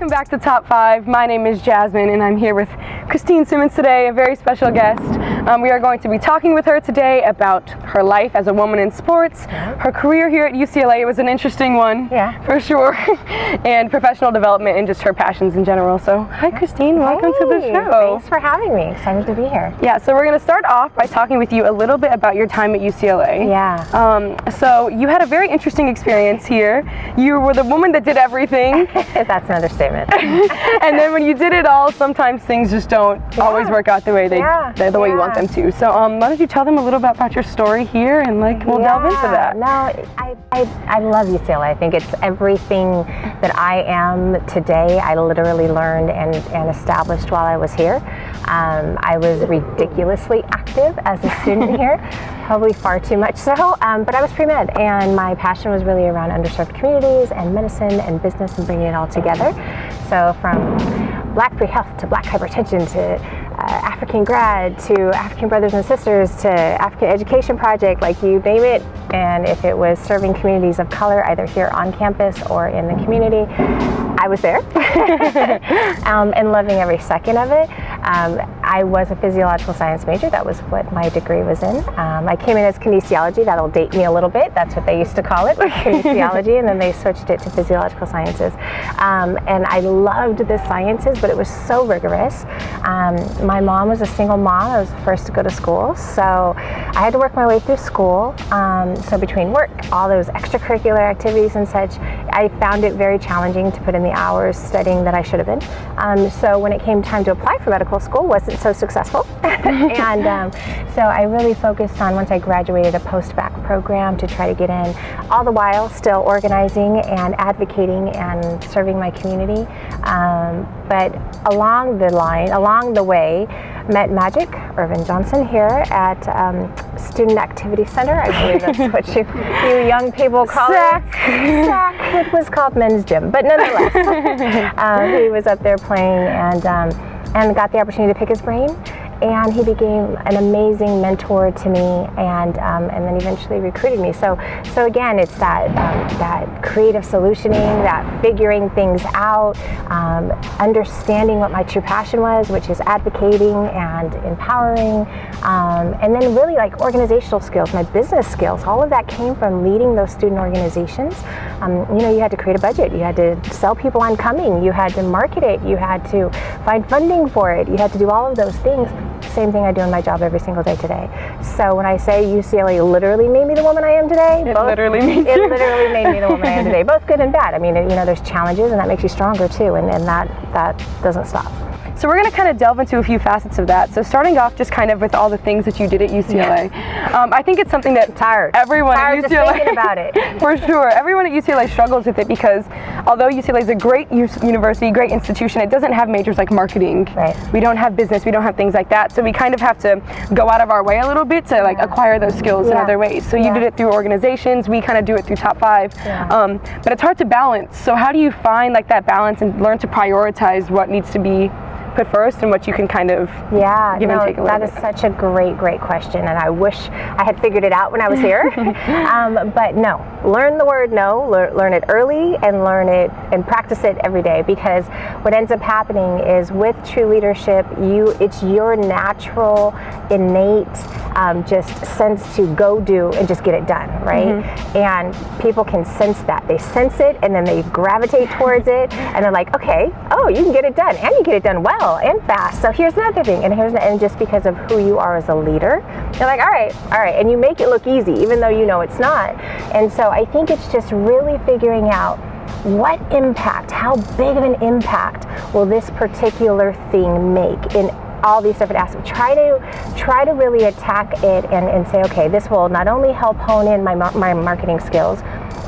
back to Top 5. My name is Jasmine and I'm here with Christine Simmons today, a very special guest. We are going to be talking with her today about her life as a woman in sports, her career here at UCLA. It was an interesting one, for sure, and professional development and just her passions in general. So, hi Christine, welcome to the show. Thanks for having me. Excited to be here. Yeah, so we're going to start off by talking with you a little bit about your time at UCLA. So you had a very interesting experience here. You were the woman that did everything. That's an understatement. And then when you did it all, sometimes things just don't always work out the way way you want them to. So why don't you tell them a little bit about your story here, and we'll delve into that. No, I love UCLA. I think it's everything that I am today. I literally learned and established while I was here. I was ridiculously active as a student here, probably far too much so, but I was pre-med, and my passion was really around underserved communities and medicine and business and bringing it all together. So from Black pre-health to Black hypertension to African grad to African brothers and sisters to African education project, like you name it. And if it was serving communities of color, either here on campus or in the community, I was there and loving every second of it. I was a physiological science major. That was what my degree was in. I came in as kinesiology. That'll date me a little bit. That's what they used to call it, kinesiology, and then they switched it to physiological sciences. And I loved the sciences, but it was so rigorous. My mom was a single mom. I was the first to go to school, so I had to work my way through school. So between work, all those extracurricular activities and such, I found it very challenging to put in the hours studying that I should have been. So when it came time to apply for medical school, wasn't so successful. And so I really focused on, once I graduated, a post-bac program to try to get in, all the while still organizing and advocating and serving my community. But along the way, met Magic, Irvin Johnson, here at Student Activity Center. I believe that's what you young people call it. SAC. It was called Men's Gym, but nonetheless, he was up there playing and got the opportunity to pick his brain. And he became an amazing mentor to me, and then eventually recruited me. So again, it's that creative solutioning, that figuring things out, understanding what my true passion was, which is advocating and empowering, and then really like organizational skills, my business skills. All of that came from leading those student organizations. You had to create a budget, you had to sell people on coming, you had to market it, you had to find funding for it, you had to do all of those things. Same thing I do in my job every single day today. So when I say UCLA literally made me the woman I am today, it literally made me the woman I am today, both good and bad. I mean, there's challenges, and that makes you stronger too, and that doesn't stop. So we're going to kind of delve into a few facets of that. So starting off just kind of with all the things that you did at UCLA. I think it's something that everyone at UCLA, just thinking about it. For sure. Everyone at UCLA struggles with it because although UCLA is a great university, great institution, it doesn't have majors like marketing. Right. We don't have business, we don't have things like that. So we kind of have to go out of our way a little bit to acquire those skills in other ways. So you did it through organizations, we kind of do it through Top 5. But it's hard to balance. So how do you find that balance and learn to prioritize what needs to be put first and what you can kind of give and take a little bit? That is such a great question, and I wish I had figured it out when I was here. But no, learn the word no, learn it early, and learn it and practice it every day, because what ends up happening is with true leadership, it's your natural, innate just sense to go do and just get it done, right? And people can sense that. They sense it, and then they gravitate towards it, and they're like, okay, you can get it done, and you get it done well and fast. So here's another thing, and just because of who you are as a leader, you're like, all right, and you make it look easy, even though you know it's not. And so I think it's just really figuring out what impact, how big of an impact will this particular thing make in all these different aspects. Try to really attack it and say, okay, this will not only help hone in my marketing skills,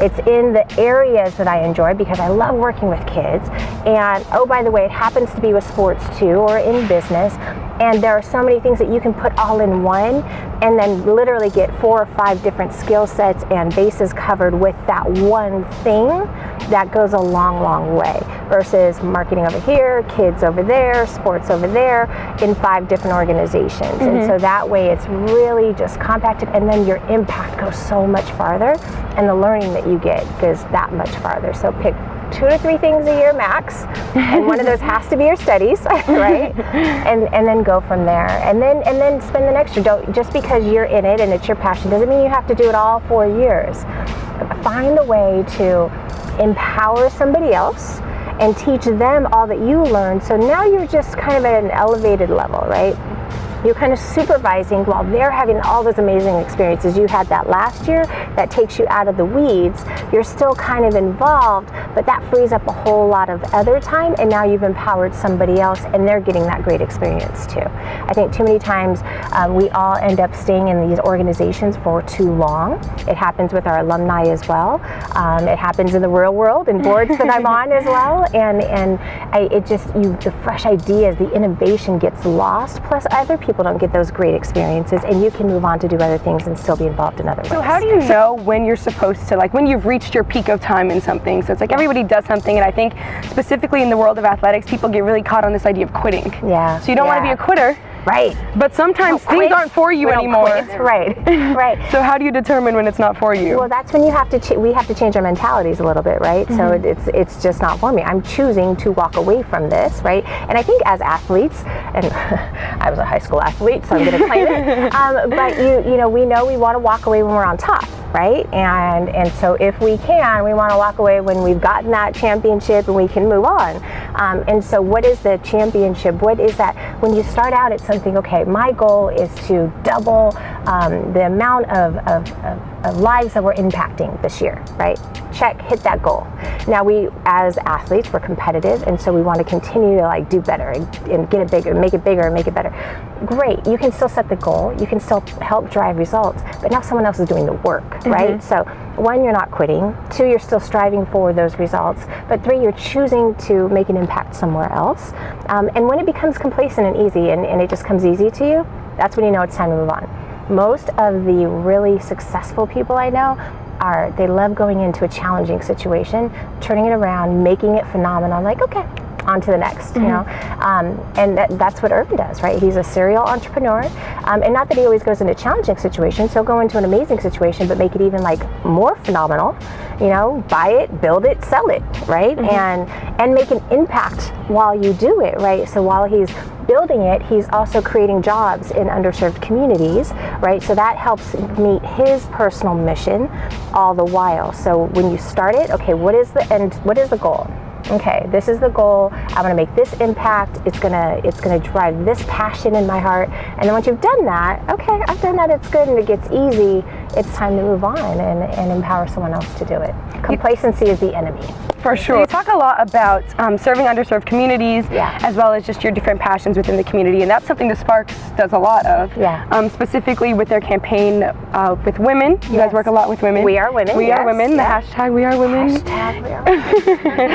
it's in the areas that I enjoy, because I love working with kids. And oh, by the way, it happens to be with sports too, or in business. And there are so many things that you can put all in one, and then literally get 4 or 5 different skill sets and bases covered with that one thing. That goes a long way, versus marketing over here, kids over there, sports over there, in 5 different organizations. And so that way it's really just compacted, and then your impact goes so much farther, and the learning that you get goes that much farther. So pick 2 to 3 things a year max, and one of those has to be your studies, right? And then go from there, and then spend the next year. Don't, just because you're in it and it's your passion doesn't mean you have to do it all 4 years. Find a way to empower somebody else and teach them all that you learned. So now you're just kind of at an elevated level, right? You're kind of supervising while they're having all those amazing experiences you had that last year that takes you out of the weeds. You're still kind of involved, but that frees up a whole lot of other time, and now you've empowered somebody else and they're getting that great experience too. I think too many times we all end up staying in these organizations for too long. It happens with our alumni as well. It happens in the real world and boards that I'm on as well, and the fresh ideas, the innovation gets lost, plus other people don't get those great experiences, and you can move on to do other things and still be involved in other ways. So how do you know when you're supposed to, like when you've reached your peak of time in something? So it's like everybody does something, and I think specifically in the world of athletics, people get really caught on this idea of quitting. Yeah. So you don't want to be a quitter. Right. But sometimes things aren't for you anymore. Right. Right. So how do you determine when it's not for you? Well, that's when you have to we have to change our mentalities a little bit, right? So it's just not for me. I'm choosing to walk away from this, right? And I think as athletes, and I was a high school athlete, so I'm going to claim it. But you know, we want to walk away when we're on top, right? And so if we can, we want to walk away when we've gotten that championship and we can move on. And so what is the championship? What is that? When you start out, it's something, okay, my goal is to double the amount of lives that we're impacting this year, right? Check, hit that goal. Now we, as athletes, we're competitive, and so we want to continue to like do better and get it bigger, make it bigger, and make it better. Great, you can still set the goal, you can still help drive results, but now someone else is doing the work, right? So 1, you're not quitting. 2, you're still striving for those results. But 3, you're choosing to make an impact somewhere else. And when it becomes complacent and easy, and it just comes easy to you, that's when you know it's time to move on. Most of the really successful people I know they love going into a challenging situation, turning it around, making it phenomenal, like, okay, on to the next, you know? And that's what Irvin does, right? He's a serial entrepreneur. And not that he always goes into challenging situations, he'll go into an amazing situation, but make it even like more phenomenal, you know, buy it, build it, sell it, right? And make an impact while you do it, right? So while he's building it, he's also creating jobs in underserved communities, right? So that helps meet his personal mission all the while. So when you start it, okay, what is the end? What is the goal? Okay, this is the goal. I want to make this impact. It's gonna drive this passion in my heart. And then once you've done that, okay, I've done that. It's good, and it gets easy. It's time to move on and empower someone else to do it. Complacency is the enemy. For sure. You talk a lot about serving underserved communities, as well as just your different passions within the community, and that's something the Sparks does a lot of. Specifically with their campaign with women. You guys work a lot with women. We are women. We are women. The hashtag We Are Women. Hashtag We Are Women.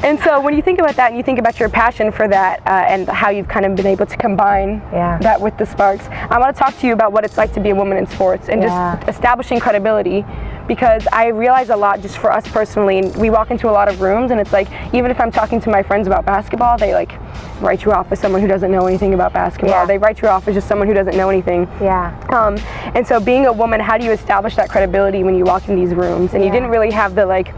And so when you think about that and you think about your passion for that and how you've kind of been able to combine that with the Sparks, I want to talk to you about what it's like to be a woman in sports and just establishing credibility, because I realize a lot just for us personally, and we walk into a lot of rooms and it's like, even if I'm talking to my friends about basketball, they like write you off as someone who doesn't know anything about basketball. They write you off as just someone who doesn't know anything. And so being a woman, how do you establish that credibility when you walk in these rooms and you didn't really have the like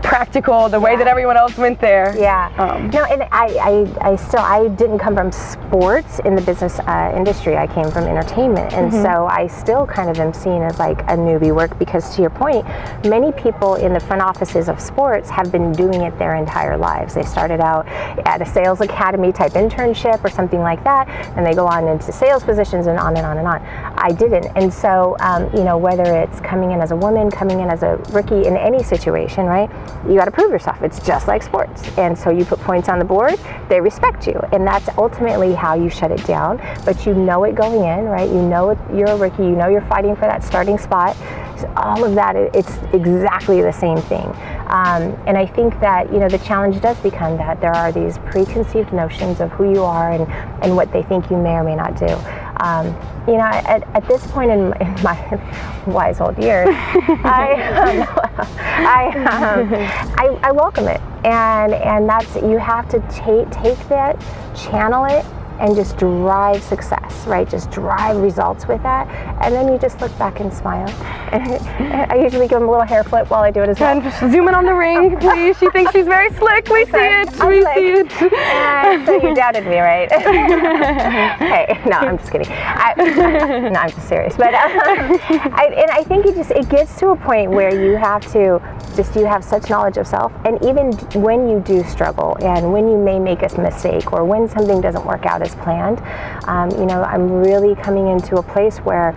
practical, the way that everyone else went there. No, and I didn't come from sports in the business industry. I came from entertainment, and so I still kind of am seen as like a newbie work, because to your point, many people in the front offices of sports have been doing it their entire lives. They started out at a sales academy type internship or something like that, and they go on into sales positions and on and on and on. I didn't, and so you know, whether it's coming in as a woman, coming in as a rookie in any situation, right? You got to prove yourself. It's just like sports. And so you put points on the board, they respect you. And that's ultimately how you shut it down. But you know it going in, right? You know you're a rookie. You know you're fighting for that starting spot. So all of that, it's exactly the same thing. And I think that, you know, the challenge does become that there are these preconceived notions of who you are and what they think you may or may not do. You know, at this point in my wise old years, I welcome it, and that's, you have to take that, channel it, and just drive success, right? Just drive results with that. And then you just look back and smile. And I usually give them a little hair flip while I do it as well. And just zoom in on the ring, please. She thinks she's very slick. We see it. We see it. And so you doubted me, right? Hey, no, I'm just kidding. No, I'm just serious. But I think it gets to a point where you have such knowledge of self, and even when you do struggle and when you may make a mistake or when something doesn't work out as planned, I'm really coming into a place where,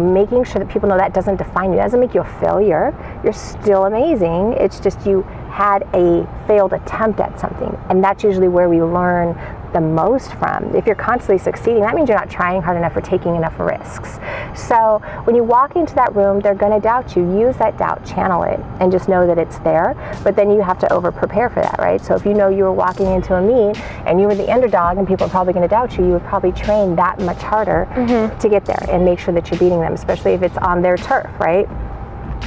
making sure that people know that doesn't define you. It doesn't make you a failure. You're still amazing. It's just you had a failed attempt at something, and that's usually where we learn the most from. If you're constantly succeeding, that means you're not trying hard enough or taking enough risks. So when you walk into that room, they're going to doubt you. Use that doubt, channel it, and just know that it's there. But then you have to over prepare for that, right? So if you know you were walking into a meet and you were the underdog and people are probably going to doubt you, you would probably train that much harder to get there and make sure that you're beating them, especially if it's on their turf, right?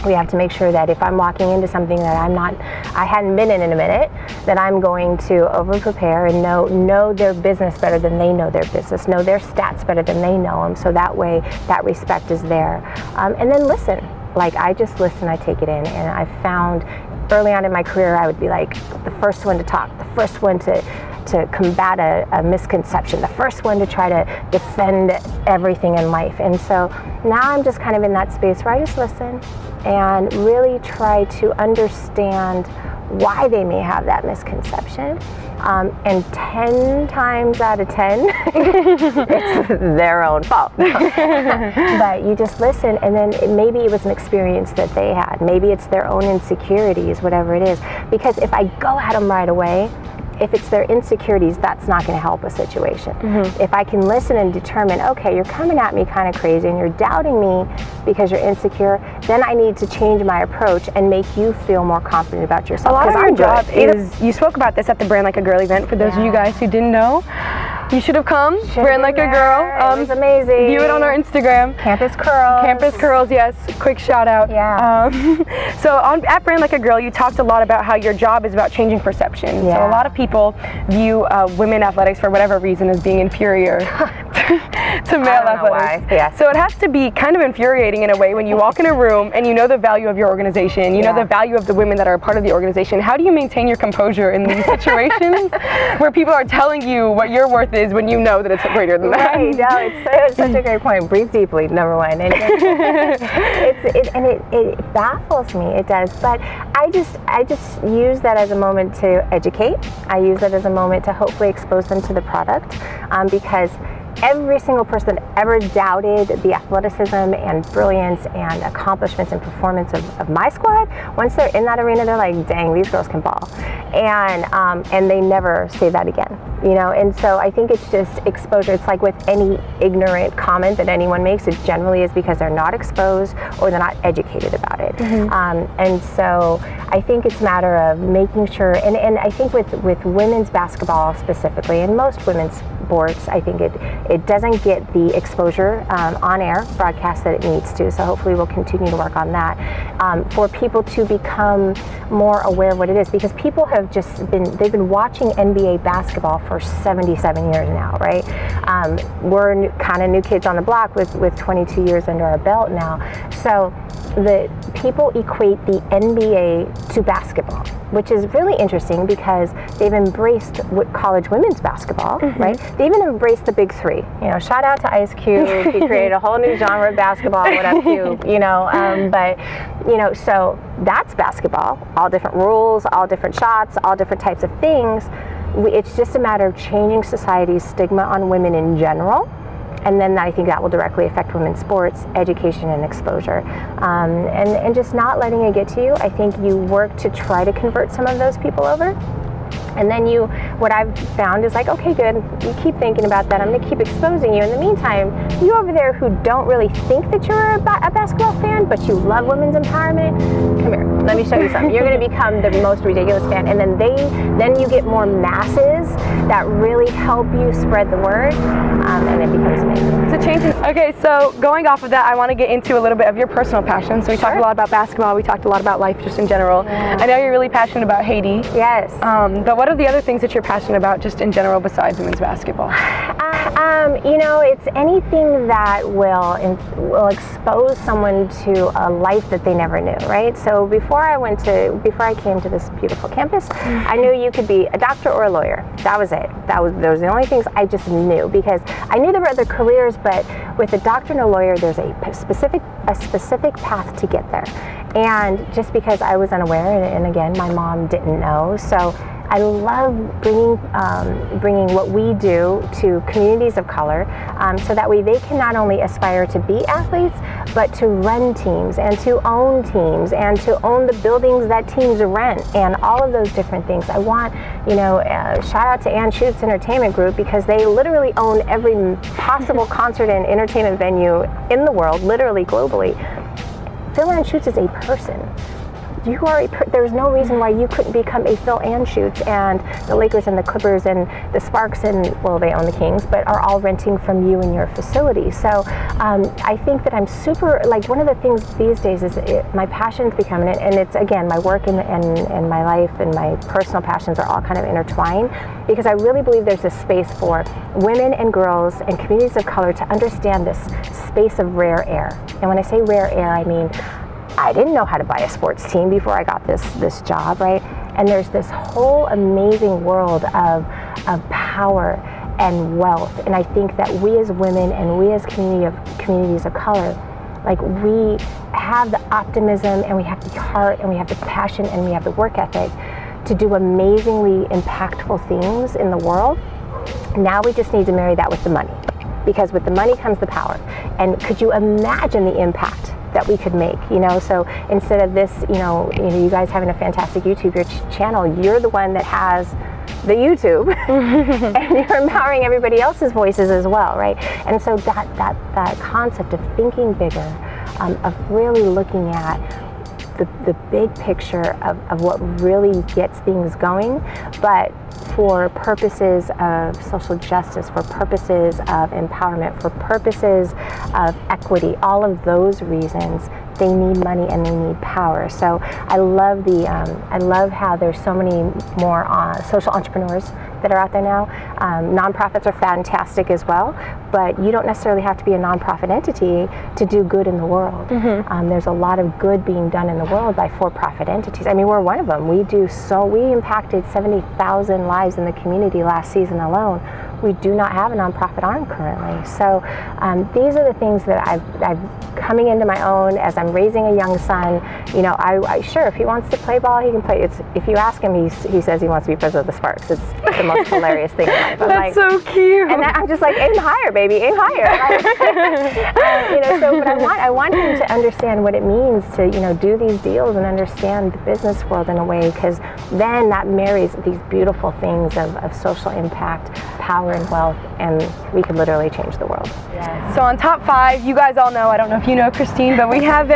We have to make sure that if I'm walking into something that I hadn't been in a minute, that I'm going to over prepare and know their business better than they know their business, know their stats better than they know them. So that way, that respect is there. And then listen. Like, I just listen, I take it in, and I found early on in my career, I would be like the first one to talk, the first one to combat a misconception, the first one to try to defend everything in life. And so now I'm just kind of in that space where I just listen and really try to understand why they may have that misconception. And 10 times out of 10, it's their own fault. But you just listen, and then maybe it was an experience that they had. Maybe it's their own insecurities, whatever it is. Because if I go at them right away, if it's their insecurities, that's not going to help a situation. If I can listen and determine, okay, you're coming at me kind of crazy and you're doubting me because you're insecure, then I need to change my approach and make you feel more confident about yourself. A lot of your job is, you spoke about this at the Brand Like a Girl event. For those of you guys who didn't know, you should have come. Brand Like a Girl. It was amazing. View it on our Instagram. Campus Curls. Campus Curls, yes. Quick shout out. Yeah. So at Brand Like a Girl, you talked a lot about how your job is about changing perception. Yeah. So a lot of people view women athletics for whatever reason as being inferior to male I don't know athletics. why. Yeah. So it has to be kind of infuriating in a way when you walk in a room and you know the value of your organization, you know the value of the women that are a part of the organization. How do you maintain your composure in these situations where people are telling you what your worth is when you know that it's greater than that? Right, no, it's such a great point. Breathe deeply, number one. And it baffles me, it does. But I just use that as a moment to educate. I use that as a moment to hopefully expose them to the product, because every single person that ever doubted the athleticism and brilliance and accomplishments and performance of my squad, once they're in that arena, they're like, dang, these girls can ball. And they never say that again, and so I think it's just exposure. It's like with any ignorant comment that anyone makes, it generally is because they're not exposed or they're not educated about it. And so I think it's a matter of making sure, and I think with women's basketball specifically, and most women's sports, I think it doesn't get the exposure on air broadcast that it needs to. So hopefully we'll continue to work on that for people to become more aware of what it is, because people have they've been watching NBA basketball for 77 years now, right? We're kind of new kids on the block with 22 years under our belt now. So the people equate the NBA to basketball, which is really interesting because they've embraced college women's basketball, right? They even embraced the big three. Shout out to Ice Cube. He created a whole new genre of basketball. What up, Cube? So that's basketball. All different rules, all different shots, all different types of things. It's just a matter of changing society's stigma on women in general. And then I think that will directly affect women's sports, education, and exposure. And just not letting it get to you. I think you work to try to convert some of those people over. And then what I've found is like, okay, good, you keep thinking about that. I'm going to keep exposing you. In the meantime, you over there who don't really think that you're a basketball fan, but you love women's empowerment, come here, let me show you something. You're going to become the most ridiculous fan. And then you get more masses that really help you spread the word, and it becomes amazing. So changing. Okay, so going off of that, I want to get into a little bit of your personal passion. So we talked a lot about basketball. We talked a lot about life just in general. Yeah. I know you're really passionate about Haiti. Yes. But what are the other things that you're passionate about just in general besides women's basketball? You know, it's anything that will expose someone to a life that they never knew, right? So before I came to this beautiful campus, I knew you could be a doctor or a lawyer. That was it. Those are the only things I just knew, because I knew there were other careers, but with a doctor and a lawyer, there's a specific path to get there. And just because I was unaware, and again, my mom didn't know, so I love bringing what we do to communities of color, so that way they can not only aspire to be athletes, but to run teams and to own teams and to own the buildings that teams rent and all of those different things. I want, shout out to Ann Schutz's Entertainment Group, because they literally own every possible concert and entertainment venue in the world, literally globally. Phil Ann Schutz is a person. There's no reason why you couldn't become a Phil Ann Schutz, and the Lakers and the Clippers and the Sparks and, well, they own the Kings, but are all renting from you and your facility. So I think that I'm super, one of the things these days is my passion's becoming it, and it's, again, my work and my life and my personal passions are all kind of intertwined, because I really believe there's a space for women and girls and communities of color to understand this space of rare air. And when I say rare air, I mean, I didn't know how to buy a sports team before I got this job, right? And there's this whole amazing world of power and wealth. And I think that we as women and we as communities of color, we have the optimism and we have the heart and we have the passion and we have the work ethic to do amazingly impactful things in the world. Now we just need to marry that with the money, because with the money comes the power. And could you imagine the impact that we could make, so instead of this, you guys having a fantastic YouTube channel, you're the one that has the YouTube and you're empowering everybody else's voices as well, right? And so that concept of thinking bigger, of really looking at the big picture of what really gets things going, but for purposes of social justice, for purposes of empowerment, for purposes of equity, all of those reasons, they need money and they need power. So I love how there's so many more social entrepreneurs that are out there now. Nonprofits are fantastic as well, but you don't necessarily have to be a nonprofit entity to do good in the world. There's a lot of good being done in the world by for-profit entities. I mean, we're one of them. We impacted 70,000 lives in the community last season alone. We do not have a nonprofit arm currently. So these are the things that I've coming into my own as I'm raising a young son. I sure, if he wants to play ball, he can play. If you ask him, he says he wants to be president of the Sparks. It's the most hilarious thing in life. That's so cute. And I'm just like, aim higher, baby, aim higher. But I want him to understand what it means to, do these deals and understand the business world in a way, because then that marries these beautiful things of social impact, power and wealth, and we could literally change the world. So on top 5, you guys all know, I don't know if you know Christine, but we have we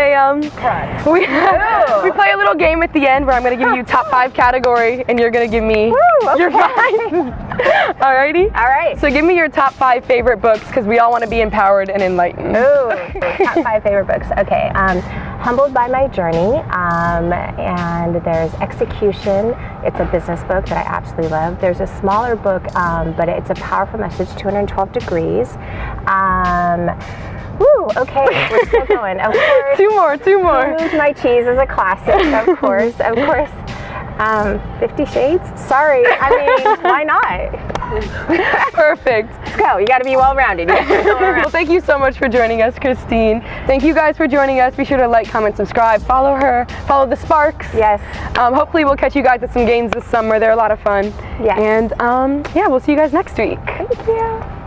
play a little game at the end where I'm going to give you top 5 category and you're going to give me your 5. Alrighty? All right. So give me your top 5 favorite books, because we all want to be empowered and enlightened. Ooh, top 5 favorite books. Okay. Humbled by My Journey, and there's Execution. It's a business book that I absolutely love. There's a smaller book, but it's a powerful message, 212 Degrees. Okay, we're still going. Of course. Two more. Smooth My Cheese is a classic, of course. 50 Shades? Sorry, I mean, why not? Perfect. Let's go. You got to be well-rounded. Well, thank you so much for joining us, Christine. Thank you guys for joining us. Be sure to like, comment, subscribe, follow her, follow the Sparks. Yes. Hopefully we'll catch you guys at some games this summer. They're a lot of fun. Yes. And we'll see you guys next week. Thank you.